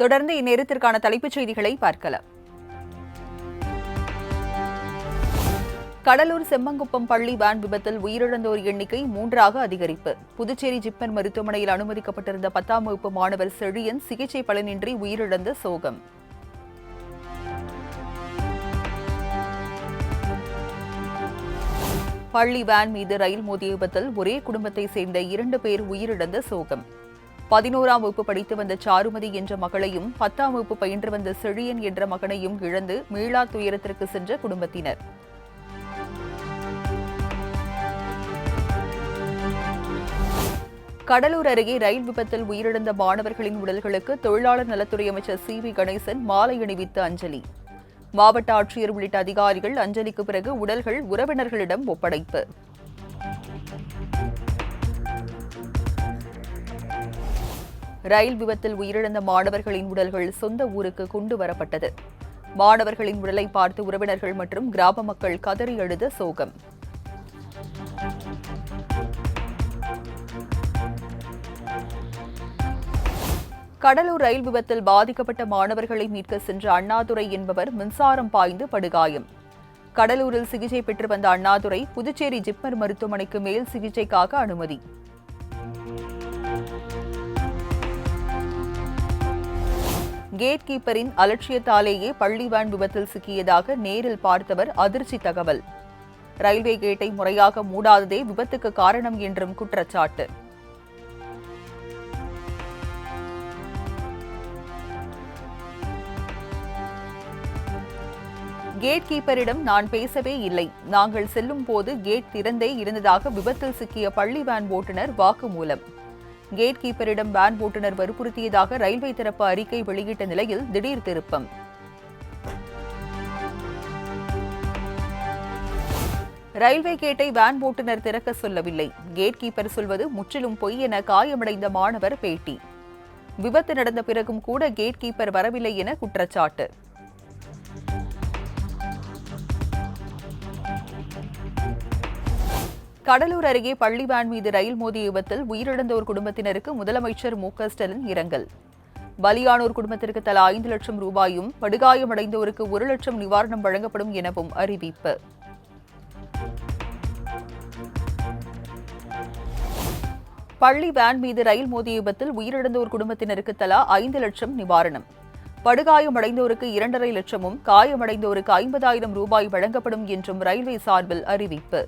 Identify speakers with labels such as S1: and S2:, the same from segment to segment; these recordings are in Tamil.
S1: தொடர்ந்து இந்நேரத்திற்கான தலைப்புச் செய்திகளை பார்க்கலாம். கடலூர் செம்மங்குப்பம் பள்ளி வேன் விபத்தில் உயிரிழந்தோர் எண்ணிக்கை 3ஆக அதிகரிப்பு. புதுச்சேரி ஜிப்மர் மருத்துவமனையில் அனுமதிக்கப்பட்டிருந்த 10ஆம் வகுப்பு மாணவர் செழியன் சிகிச்சை பலனின்றி உயிரிழந்த சோகம். பள்ளி வேன் மீது ரயில் மோதிய விபத்தில் ஒரே குடும்பத்தை சேர்ந்த 2 பேர் உயிரிழந்த சோகம். 11ஆம் வகுப்பு படித்து வந்த சாருமதி என்ற மகளையும் 10ஆம் வகுப்பு பயின்று வந்த செழியன் என்ற மகனையும் இழந்து மீளா துயரத்திற்கு சென்ற குடும்பத்தினர். கடலூர் அருகே ரயில் விபத்தில் உயிரிழந்த மாணவர்களின் உடல்களுக்கு தொழிலாளர் நலத்துறை அமைச்சர் சி.வி. கணேசன் மாலை அணிவித்து அஞ்சலி. மாவட்ட ஆட்சியர் உள்ளிட்ட அதிகாரிகள் அஞ்சலிக்கு பிறகு உடல்கள் உறவினர்களிடம் ஒப்படைப்பு. ரயில் விபத்தில் உயிரிழந்த மாணவர்களின் உடல்கள் சொந்த ஊருக்கு கொண்டு வரப்பட்டது. மாணவர்களின் உடலை பார்த்து உறவினர்கள் மற்றும் கிராம மக்கள் கதறி அழுத சோகம். கடலூர் ரயில் விபத்தில் பாதிக்கப்பட்ட மாணவர்களை மீட்க சென்ற அண்ணாதுரை என்பவர் மின்சாரம் பாய்ந்து படுகாயம். கடலூரில் சிகிச்சை பெற்று வந்த அண்ணாதுரை புதுச்சேரி ஜிப்மர் மருத்துவமனைக்கு மேல் சிகிச்சைக்காக அனுமதி. கேட் கீப்பரின் அலட்சியத்தாலேயே பள்ளி வேன் விபத்தில் சிக்கியதாக நேரில் பார்த்தவர் அதிர்ச்சி தகவல். ரயில்வே கேட்டை முறையாக மூடாததே விபத்துக்கு காரணம் என்றும் குற்றச்சாட்டு. கேட் கீப்பரிடம் நான் பேசவே இல்லை, நாங்கள் செல்லும் போது கேட் திறந்தே இருந்ததாக விபத்தில் சிக்கிய பள்ளி வேன் ஓட்டுநர் வாக்குமூலம். கேட் கீப்பரிடம் வேன் ஓட்டுநர் வற்புறுத்தியதாக ரயில்வே தரப்பு அறிக்கை வெளியிட்ட நிலையில் திடீர் திருப்பம். ரயில்வே கேட்டை வேன் ஓட்டுநர் திறக்க சொல்லவில்லை, கேட் கீப்பர் சொல்வது முற்றிலும் பொய் என காயமடைந்த மாணவர் பேட்டி. விபத்து நடந்த பிறகும் கூட கேட் கீப்பர் வரவில்லை என குற்றச்சாட்டு. கடலூர் அருகே பள்ளி வேன் மீது ரயில் மோதிய விபத்தில் உயிரிழந்தோர் குடும்பத்தினருக்கு முதலமைச்சர் மு.க. ஸ்டாலின் இரங்கல். பலியானோர் குடும்பத்திற்கு தலா 5 லட்சம் ரூபாயும் படுகாயமடைந்தோருக்கு 1 லட்சம் நிவாரணம் வழங்கப்படும் எனவும் அறிவிப்பு. பள்ளி வேன் மீது ரயில் மோதிய விபத்தில் உயிரிழந்தோர் குடும்பத்தினருக்கு தலா 5 லட்சம் நிவாரணம், படுகாயமடைந்தோருக்கு 2.5 லட்சமும் காயமடைந்தோருக்கு 50,000 ரூபாய் வழங்கப்படும் என்றும் ரயில்வே சார்பில் அறிவிப்பு.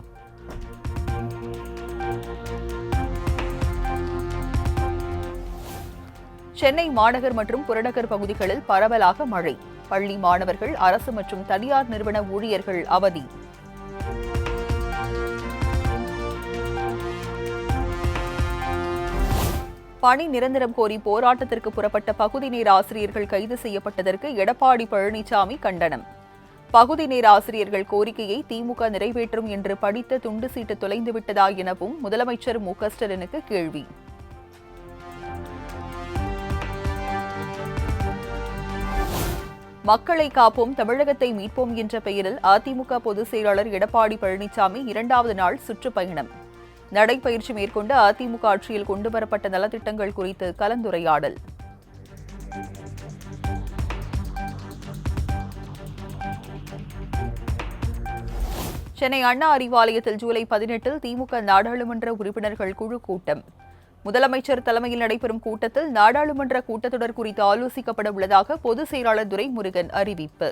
S1: சென்னை மாநகர் மற்றும் புறநகர் பகுதிகளில் பரவலாக மழை. பள்ளி மாணவர்கள், அரசு மற்றும் தனியார் நிறுவன ஊழியர்கள் அவதி. பணி நிரந்தரம் கோரி போராட்டத்திற்கு புறப்பட்ட பகுதி நேர ஆசிரியர்கள் கைது செய்யப்பட்டதற்கு எடப்பாடி பழனிசாமி கண்டனம். பகுதி நேர ஆசிரியர்கள் கோரிக்கையை திமுக நிறைவேற்றும் என்று படித்த துண்டு சீட்டு தொலைந்துவிட்டதா எனவும் முதலமைச்சர் மு.க. ஸ்டாலினுக்கு கேள்வி. மக்களை காப்போம், தமிழகத்தை மீட்போம் என்ற பெயரில் அதிமுக பொதுச் செயலாளர் எடப்பாடி பழனிசாமி 2வது நாள் சுற்றுப்பயணம். நடைபயிற்சி மேற்கொண்டு அதிமுக ஆட்சியில் கொண்டுவரப்பட்ட நலத்திட்டங்கள் குறித்து கலந்துரையாடல். சென்னை அண்ணா அறிவாலயத்தில் ஜூலை 18 திமுக நாடாளுமன்ற உறுப்பினர்கள் குழு கூட்டம். முதலமைச்சர் தலைமையில் நடைபெறும் கூட்டத்தில் நாடாளுமன்ற கூட்டத்தொடர் குறித்து ஆலோசிக்கப்பட உள்ளதாக பொதுச் செயலாளர் துரைமுருகன் அறிவிப்பு.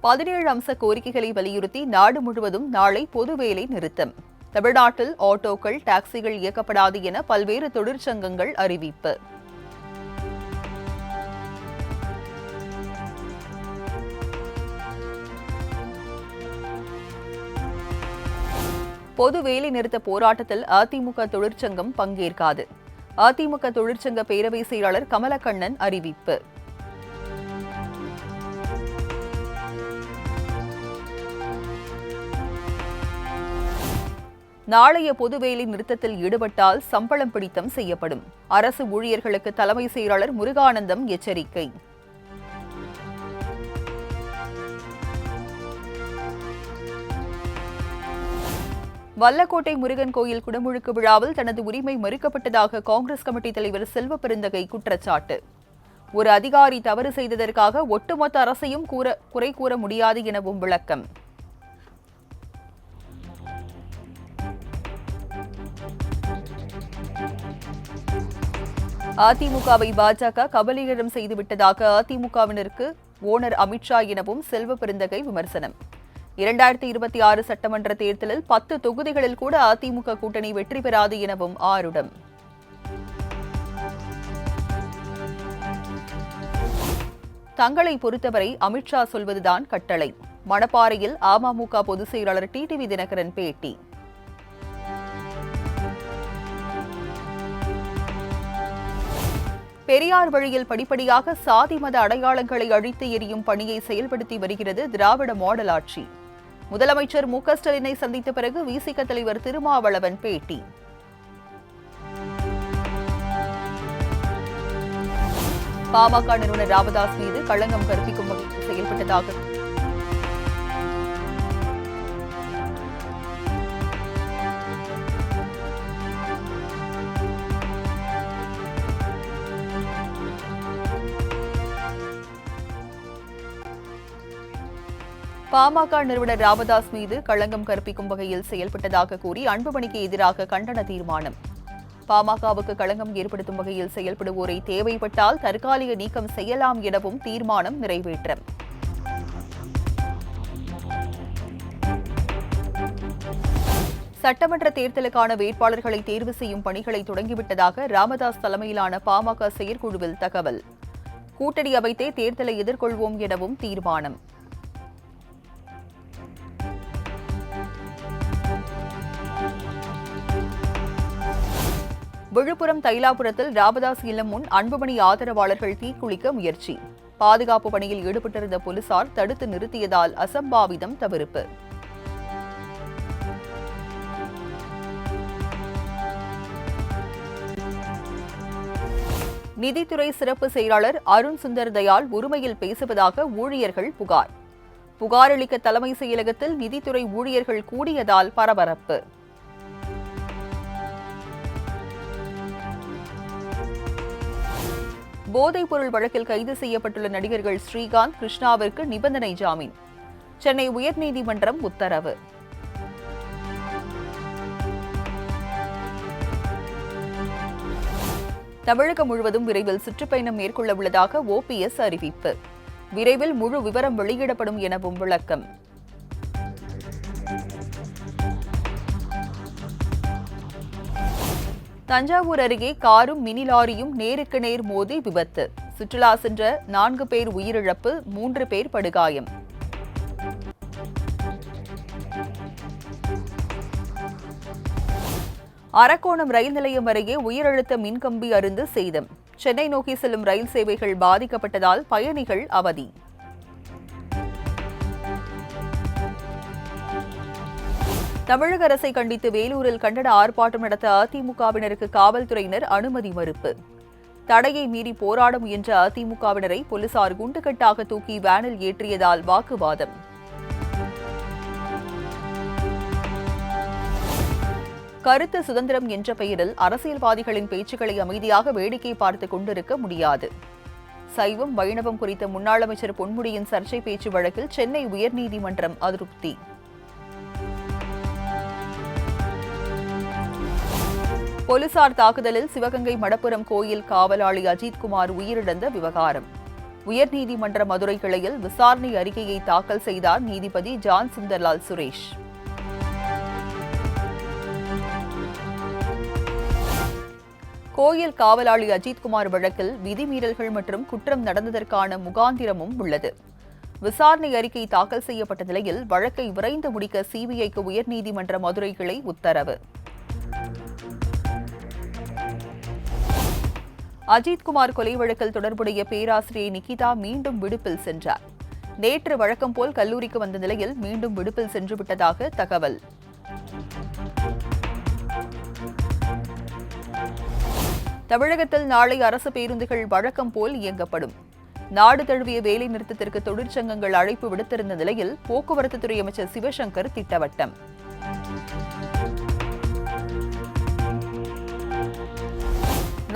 S1: பதினேழு அம்ச கோரிக்கைகளை வலியுறுத்தி நாடு முழுவதும் நாளை பொது வேலை நிறுத்தம். தமிழ்நாட்டில் ஆட்டோக்கள், டாக்ஸிகள் இயக்கப்படாது என பல்வேறு தொழிற்சங்கங்கள் அறிவிப்பு. பொது வேலை நிறுத்த போராட்டத்தில் அதிமுக தொழிற்சங்கம் பங்கேற்காது. அதிமுக தொழிற்சங்க பேரவை செயலாளர் கமலக்கண்ணன் அறிவிப்பு. நாளைய பொதுவேலை நிறுத்தத்தில் ஈடுபட்டால் சம்பளம் பிடித்தம் செய்யப்படும். அரசு ஊழியர்களுக்கு தலைமை செயலாளர் முருகானந்தம் எச்சரிக்கை. வல்லக்கோட்டை முருகன் கோயில் குடமுழுக்கு விழாவில் தனது உரிமை மறுக்கப்பட்டதாக காங்கிரஸ் கமிட்டி தலைவர் செல்வ பெருந்தகை குற்றச்சாட்டு. ஒரு அதிகாரி தவறு செய்ததற்காக ஒட்டுமொத்த அரசையும் குறை கூற முடியாது எனவும் விளக்கம். அதிமுகவை பாஜக கபலீகரம் செய்துவிட்டதாக அதிமுகவினருக்கு ஓனர் அமித்ஷா எனவும் செல்வ பெருந்தகை விமர்சனம். 2026 சட்டமன்ற தேர்தலில் 10 தொகுதிகளில் கூட அதிமுக கூட்டணி வெற்றி பெறாது எனவும் ஆருடம். தங்களை பொறுத்தவரை அமித்ஷா சொல்வதுதான் கட்டளை. மணப்பாறையில் அமமுக பொதுச் செயலாளர் டிடிவி தினகரன் பேட்டி. பெரியார் வழியில் படிப்படியாக சாதி மத அடையாளங்களை அழித்து எறியும் பணியை செயல்படுத்தி வருகிறது திராவிட மாடல் ஆட்சி. முதலமைச்சர் மு க ஸ்டாலினை சந்தித்த பிறகு விசிக தலைவர் திருமாவளவன் பேட்டி. பாமக நிறுவனர் ராமதாஸ் மீது களங்கம் கற்பிக்கும் வகையில் செயல்பட்டதாக பாமக நிறுவனர் ராமதாஸ் மீது களங்கம் கற்பிக்கும் வகையில் செயல்பட்டதாக கூறி அன்புமணிக்கு எதிராக கண்டன தீர்மானம். பாமகவுக்கு களங்கம் ஏற்படுத்தும் வகையில் செயல்படுவோரை தேவைப்பட்டால் தற்காலிக நீக்கம் செய்யலாம் எனவும் தீர்மானம் நிறைவேற்றம். சட்டமன்ற தேர்தலுக்கான வேட்பாளர்களை தேர்வு செய்யும் பணிகளை தொடங்கிவிட்டதாக ராமதாஸ் தலைமையிலான பாமக செயற்குழுவில் தகவல். கூட்டணி அமைத்தே தேர்தலை எதிர்கொள்வோம் எனவும் தீர்மானம். விழுப்புரம் தைலாபுரத்தில் ராமதாஸ் இல்லம் முன் அன்புமணி ஆதரவாளர்கள் தீக்குளிக்க முயற்சி. பாதுகாப்பு பணியில் ஈடுபட்டிருந்த போலீசார் தடுத்து நிறுத்தியதால் அசம்பாவிதம் தவிர்ப்பு. நிதித்துறை சிறப்பு செயலாளர் அருண் சுந்தர் தயாள் உரிமையில் பேசுவதாக ஊழியர்கள் புகார். புகாரளிக்க தலைமை செயலகத்தில் நிதித்துறை ஊழியர்கள் கூடியதால் பரபரப்பு. போதைப்பொருள் வழக்கில் கைது செய்யப்பட்டுள்ள நடிகர்கள் ஸ்ரீகாந்த், கிருஷ்ணாவிற்கு நிபந்தனை ஜாமீன். சென்னை உயர்நீதிமன்றம் உத்தரவு. தமிழகம் முழுவதும் விரைவில் சுற்றுப்பயணம் மேற்கொள்ள உள்ளதாக OPS அறிவிப்பு. விரைவில் முழு விவரம் வெளியிடப்படும் எனவும் விளக்கம். தஞ்சாவூர் அருகே காரும் மினி லாரியும் நேருக்கு நேர் மோதி விபத்து. சுற்றுலா சென்ற 4 பேர் உயிரிழப்பு, 3 பேர் படுகாயம். அரக்கோணம் ரயில் நிலையம் அருகே உயரழுத்த மின்கம்பி அறுந்து சேதம். சென்னை நோக்கி செல்லும் ரயில் சேவைகள் பாதிக்கப்பட்டதால் பயணிகள் அவதி. தமிழக அரசை கண்டித்து வேலூரில் கண்டன ஆர்ப்பாட்டம் நடத்த அதிமுகவினருக்கு காவல்துறையினர் அனுமதி மறுப்பு. தடையை மீறி போராட முயன்ற அதிமுகவினரை போலீசார் குண்டுகட்டாக தூக்கி வேனில் ஏற்றியதால் வாக்குவாதம். கருத்து சுதந்திரம் என்ற பெயரில் அரசியல்வாதிகளின் பேச்சுக்களை அமைதியாக வேடிக்கை பார்த்துக் கொண்டிருக்க முடியாது. சைவம் வைணவம் குறித்த முன்னாள் அமைச்சர் பொன்முடியின் சர்ச்சை பேச்சு வழக்கில் சென்னை உயர்நீதிமன்றம் அதிருப்தி. போலீசார் தாக்குதலில் சிவகங்கை மடப்புரம் கோயில் காவலாளி அஜித்குமார் உயிரிழந்த விவகாரம். உயர்நீதிமன்ற மதுரை கிளையில் விசாரணை அறிக்கையை தாக்கல் செய்தார் நீதிபதி ஜான் சுந்தர்லால் சுரேஷ். கோயில் காவலாளி அஜித்குமார் வழக்கில் விதிமீறல்கள் மற்றும் குற்றம் நடந்ததற்கான முகாந்திரமும் உள்ளது. விசாரணை அறிக்கை தாக்கல் செய்யப்பட்ட நிலையில் வழக்கை விரைந்து முடிக்க சிபிஐக்கு உயர்நீதிமன்ற மதுரை கிளை உத்தரவு. அஜித்குமார் கொலை வழக்கில் தொடர்புடைய பேராசிரியை நிகிதா மீண்டும் விடுப்பில் சென்றார். நேற்று வழக்கம் போல் கல்லூரிக்கு வந்த நிலையில் மீண்டும் விடுப்பில் சென்றுவிட்டதாக தகவல். தமிழகத்தில் நாளை அரசு பேருந்துகள் வழக்கம் போல் இயங்கப்படும். நாடு தழுவிய வேலை நிறுத்தத்திற்கு தொழிற்சங்கங்கள் அழைப்பு விடுத்திருந்த நிலையில் போக்குவரத்துத்துறை அமைச்சர் சிவசங்கர் திட்டவட்டம்.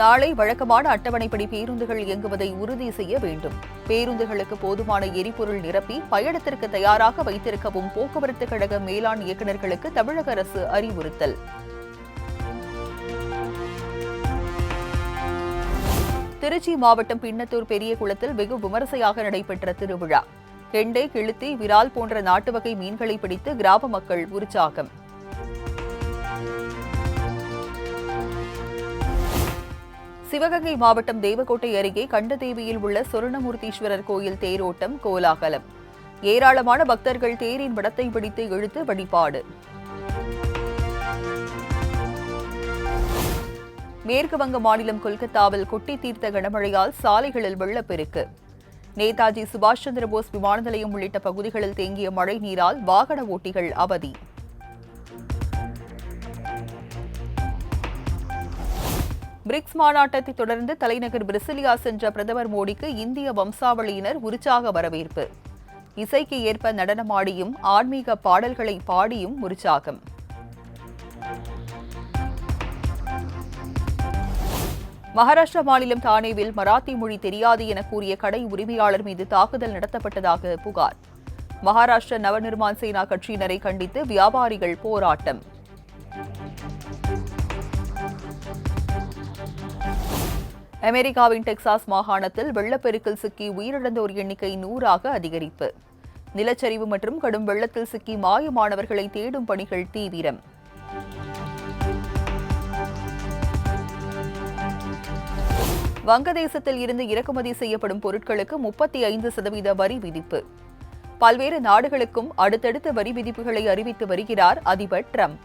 S1: நாளை வழக்கமான அட்டவணைப்படி பேருந்துகள் இயங்குவதை உறுதி செய்ய வேண்டும். பேருந்துகளுக்கு போதுமான எரிபொருள் நிரப்பி பயணத்திற்கு தயாராக வைத்திருக்கவும் போக்குவரத்து கழக மேலாண் இயக்குநர்களுக்கு தமிழக அரசு அறிவுறுத்தல். திருச்சி மாவட்டம் பின்னத்தூர் பெரியகுளத்தில் வெகு விமரிசையாக நடைபெற்ற திருவிழா. கெண்டை, கிழுத்தி, விரால் போன்ற நாட்டு வகை மீன்களை பிடித்து கிராம மக்கள் உற்சாகம். சிவகங்கை மாவட்டம் தேவக்கோட்டை அருகே கண்டதேவியில் உள்ள சொர்ணமூர்த்தீஸ்வரர் கோயில் தேரோட்டம் கோலாகலம். ஏராளமான பக்தர்கள் தேரின் வடத்தை பிடித்து இழுத்து வழிபாடு. மேற்கு வங்க மாநிலம் கொல்கத்தாவில் கொட்டி தீர்த்த கனமழையால் சாலைகளில் வெள்ளப்பெருக்கு. நேதாஜி சுபாஷ் சந்திரபோஸ் விமான நிலையம் உள்ளிட்ட பகுதிகளில் தேங்கிய மழை நீரால் வாகன ஓட்டிகள் அவதி. பிரிக்ஸ் மாநாட்டத்தை தொடர்ந்து தலைநகர் பிரசிலியா சென்ற பிரதமர் மோடிக்கு இந்திய வம்சாவளியினர் உற்சாக வரவேற்பு. இசைக்கு ஏற்ப நடனமாடியும் ஆன்மீக பாடல்களை பாடியும் உற்சாகம். மகாராஷ்டிரா மாநிலம் தானேவில் மராத்தி மொழி தெரியாது என கூறிய கடை உரிமையாளர் மீது தாக்குதல் நடத்தப்பட்டதாக புகார். மகாராஷ்டிர நவநிர்மாண் சேனா கட்சியினரை கண்டித்து வியாபாரிகள் போராட்டம். அமெரிக்காவின் டெக்சாஸ் மாகாணத்தில் வெள்ளப்பெருக்கில் சிக்கி உயிரிழந்தோர் எண்ணிக்கை 100ஆக அதிகரிப்பு. நிலச்சரிவு மற்றும் கடும் வெள்ளத்தில் சிக்கி மாயமானவர்களை தேடும் பணிகள் தீவிரம். வங்கதேசத்தில் இருந்து இறக்குமதி செய்யப்படும் பொருட்களுக்கு 35% வரி விதிப்பு. பல்வேறு நாடுகளுக்கும் அடுத்தடுத்த வரி விதிப்புகளை அறிவித்து வருகிறார் அதிபர் டிரம்ப்.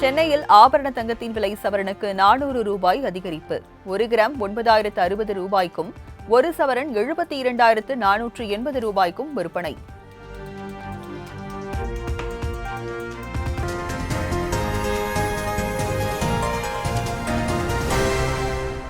S1: சென்னையில் ஆபரண தங்கத்தின் விலை சவரனுக்கு 400 ரூபாய் அதிகரிப்பு. 1 கிராம் 9,060 ரூபாய்க்கும் 1 சவரன் 72,480 ரூபாய்க்கும் விற்பனை.